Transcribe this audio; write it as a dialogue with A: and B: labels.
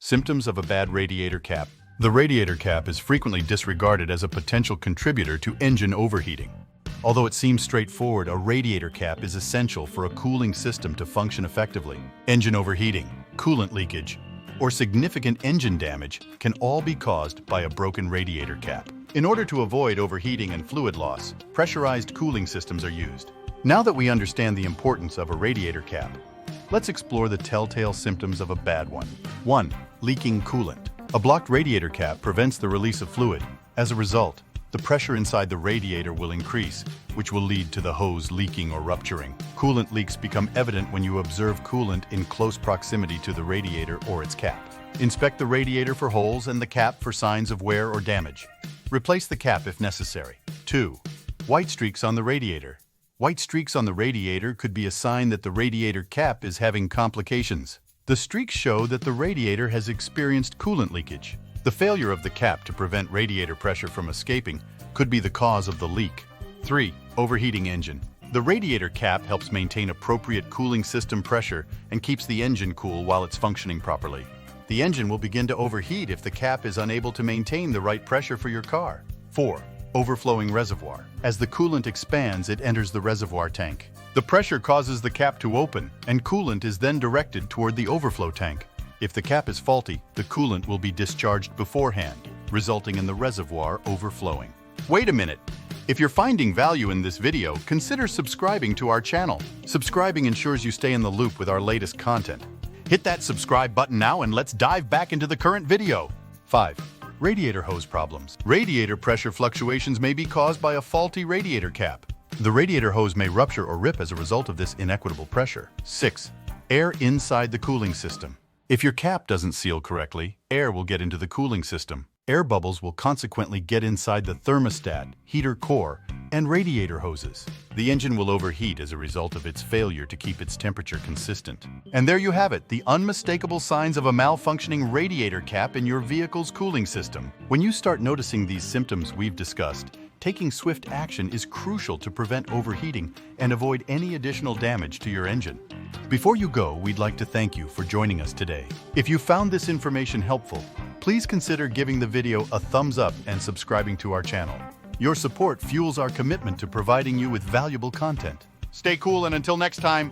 A: Symptoms of a bad radiator cap. The radiator cap is frequently disregarded as a potential contributor to engine overheating. Although it seems straightforward, a radiator cap is essential for a cooling system to function effectively. Engine overheating, coolant leakage, or significant engine damage can all be caused by a broken radiator cap. In order to avoid overheating and fluid loss, pressurized cooling systems are used. Now that we understand the importance of a radiator cap, let's explore the telltale symptoms of a bad one. 1. Leaking coolant. A blocked radiator cap prevents the release of fluid. As a result, the pressure inside the radiator will increase, which will lead to the hose leaking or rupturing. Coolant leaks become evident when you observe coolant in close proximity to the radiator or its cap. Inspect the radiator for holes and the cap for signs of wear or damage. Replace the cap if necessary. 2. White streaks on the radiator. White streaks on the radiator could be a sign that the radiator cap is having complications. The streaks show that the radiator has experienced coolant leakage. The failure of the cap to prevent radiator pressure from escaping could be the cause of the leak. 3. Overheating engine. The radiator cap helps maintain appropriate cooling system pressure and keeps the engine cool while it's functioning properly. The engine will begin to overheat if the cap is unable to maintain the right pressure for your car. 4. Overflowing reservoir. As the coolant expands, it enters the reservoir tank. The pressure causes the cap to open, and coolant is then directed toward the overflow tank. If the cap is faulty, the coolant will be discharged beforehand, resulting in the reservoir overflowing. Wait a minute! If you're finding value in this video, consider subscribing to our channel. Subscribing ensures you stay in the loop with our latest content. Hit that subscribe button now and let's dive back into the current video. 5. Radiator hose problems. Radiator pressure fluctuations may be caused by a faulty radiator cap. The radiator hose may rupture or rip as a result of this inequitable pressure. 6. Air inside the cooling system. If your cap doesn't seal correctly, air will get into the cooling system. Air bubbles will consequently get inside the thermostat, heater core, and radiator hoses. The engine will overheat as a result of its failure to keep its temperature consistent. And there you have it, the unmistakable signs of a malfunctioning radiator cap in your vehicle's cooling system. When you start noticing these symptoms we've discussed, taking swift action is crucial to prevent overheating and avoid any additional damage to your engine. Before you go, we'd like to thank you for joining us today. If you found this information helpful, please consider giving the video a thumbs up and subscribing to our channel. Your support fuels our commitment to providing you with valuable content. Stay cool, and until next time,